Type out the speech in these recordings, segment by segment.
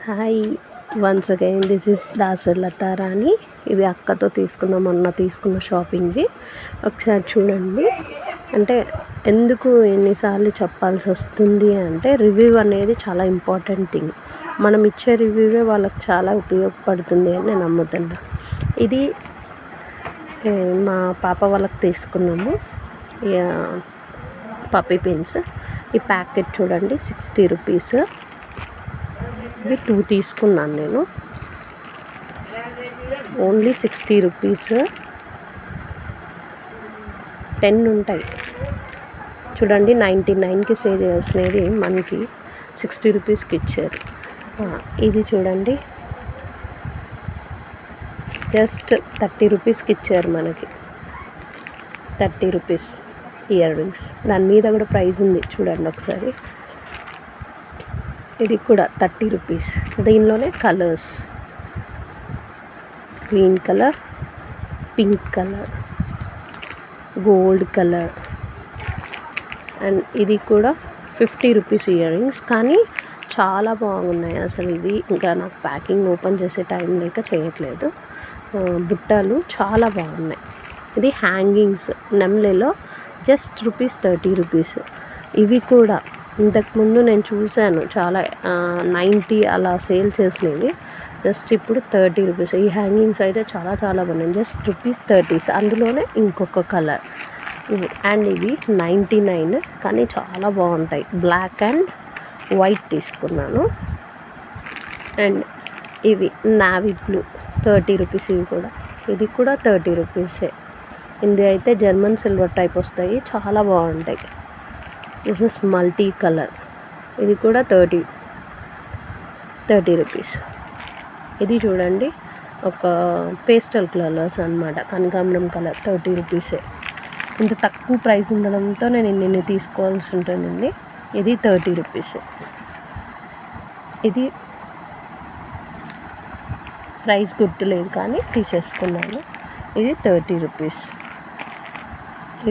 Hi once again this is Dasarlatha Rani. ఇవి అక్కతో మొన్న తీసుకున్న షాపింగ్వి. ఒకసారి చూడండి. అంటే ఎందుకు ఎన్నిసార్లు చెప్పాల్సి వస్తుంది అంటే రివ్యూ అనేది చాలా ఇంపార్టెంట్ థింగ్. మనం ఇచ్చే రివ్యూవే వాళ్ళకి చాలా ఉపయోగపడుతుంది అని నేను నమ్ముతున్నా. ఇది మా పాప వాళ్ళకి తీసుకున్నాము పప్పీ పిన్స్. ఈ ప్యాకెట్ చూడండి 60 రూపీస్. ఇవి 2 తీసుకున్నాను నేను. Only 60 rupees. 10 ఉంటాయి చూడండి. 99కి సేల్ చేసినది మనకి 60 రూపీస్కి ఇచ్చారు. ఇది చూడండి జస్ట్ 30 రూపీస్కి ఇచ్చారు మనకి. 30 రూపీస్ ఇయర్ రింగ్స్. దాని మీద కూడా ప్రైస్ ఉంది చూడండి ఒకసారి. ఇది కూడా 30 రూపీస్. దీనిలోనే colours green colour, pink colour, gold colour and ఇది కూడా 50 రూపీస్ ఇయర్ రింగ్స్. కానీ చాలా బాగున్నాయి అసలు. ఇది ఇంకా నాకు ప్యాకింగ్ ఓపెన్ చేసే టైం లేక చేయట్లేదు. బుట్టలు చాలా బాగున్నాయి. ఇది హ్యాంగింగ్స్ నెమ్లేలో జస్ట్ 30 రూపీస్. ఇవి కూడా ఇంతకుముందు నేను చూశాను చాలా 90 అలా సేల్ చేసినవి. జస్ట్ ఇప్పుడు 30 రూపీస్. ఈ హ్యాంగింగ్స్ అయితే చాలా చాలా బాగున్నాయి. జస్ట్ ₹30. అందులోనే ఇంకొక కలర్. అండ్ ఇవి 99 కానీ చాలా బాగుంటాయి. బ్లాక్ అండ్ వైట్ తీసుకున్నాను. అండ్ ఇవి నావీ బ్లూ 30 రూపీస్. ఇవి కూడా ఇది కూడా 30 రూపీసే. ఇది అయితే జర్మన్ సిల్వర్ టైప్ వస్తాయి, చాలా బాగుంటాయి. This is multi colour. ఇది కూడా 30 రూపీస్. ఇది చూడండి ఒక పేస్టల్ కలర్స్ అనమాట, కనకాంబరం కలర్. 30 రూపీసే. ఇంత తక్కువ ప్రైస్ ఉండడంతో నేను ఇన్ని తీసుకోవాల్సి ఉంటుందండి. ఇది 30 రూపీస్. ఇది ప్రైస్ గుర్తులేదు కానీ తీసేసుకున్నాను. ఇది 30 రూపీస్.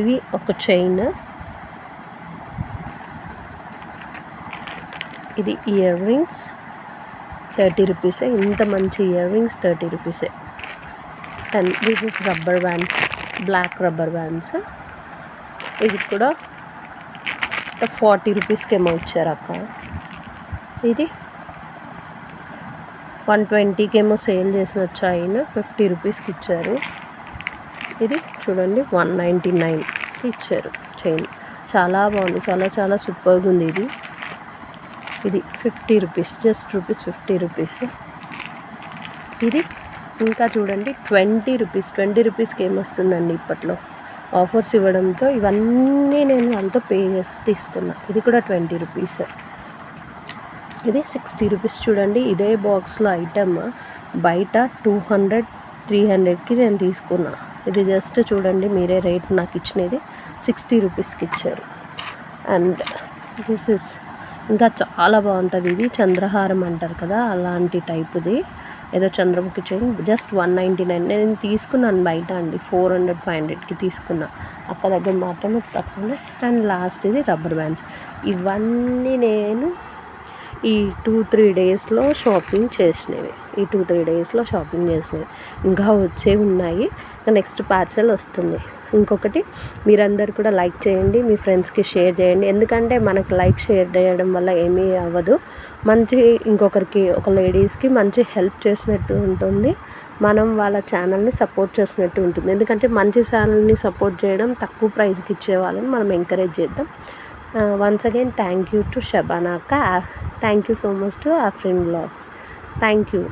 ఇవి ఒక చైన్. ఇది ఇయర్ రింగ్స్ 30 రూపీసే. ఇంత మంచి ఇయర్ రింగ్స్ 30 రూపీసే. And this is rubber bands, black rubber bands. ఇది కూడా 40 రూపీస్కి ఏమో ఇచ్చారు అక్క. ఇది 120కి ఏమో సేల్ చేసిన చైన్ 50 రూపీస్కి ఇచ్చారు. ఇది చూడండి 199కి ఇచ్చారు చైన్. చాలా బాగుంది, చాలా చాలా సూపర్గా ఉంది. ఇది 50 రూపీస్. Just ₹50 rupees. ఇది ఇంకా చూడండి 20 రూపీస్. 20 రూపీస్కి ఏమొస్తుందండి ఇప్పట్లో ఆఫర్స్ ఇవ్వడంతో ఇవన్నీ నేను వాళ్ళతో పే చేసి తీసుకున్నా. ఇది కూడా 20 రూపీస్. ఇది 60 రూపీస్. చూడండి ఇదే బాక్స్లో ఐటమ్ బయట 200-300కి నేను తీసుకున్నా. ఇది జస్ట్ చూడండి మీరే రేట్ నాకు ఇచ్చినది 60 రూపీస్కి ఇచ్చారు. అండ్ దిస్ ఇస్ ఇంకా చాలా బాగుంటుంది. ఇది చంద్రహారం అంటారు కదా, అలాంటి టైపుది. ఏదో చంద్రముఖి చైన్. జస్ట్ 199. నేను తీసుకున్నాను బయట అండి 400-500కి తీసుకున్నా. అక్క దగ్గర మాత్రమే తక్కువనే. అండ్ లాస్ట్ ఇది రబ్బర్ బ్యాండ్స్. ఇవన్నీ నేను ఈ 2-3 డేస్లో షాపింగ్ చేసినవి. ఇంకా వచ్చేవి ఉన్నాయి. నెక్స్ట్ పార్సల్ వస్తుంది. ఇంకొకటి మీరందరూ కూడా లైక్ చేయండి, మీ ఫ్రెండ్స్కి షేర్ చేయండి. ఎందుకంటే మనకు లైక్ షేర్ చేయడం వల్ల ఏమీ అవ్వదు. ఇంకొకరికి ఒక లేడీస్కి మంచి హెల్ప్ చేసినట్టు ఉంటుంది. మనం వాళ్ళ ఛానల్ని సపోర్ట్ చేసినట్టు ఉంటుంది. ఎందుకంటే మంచి ఛానల్ని సపోర్ట్ చేయడం, తక్కువ ప్రైస్కి ఇచ్చే వాళ్ళని మనం ఎంకరేజ్ చేద్దాం. Once again thank you to Shabana అక్క. Thank you so much to Afrin vlogs. Thank you.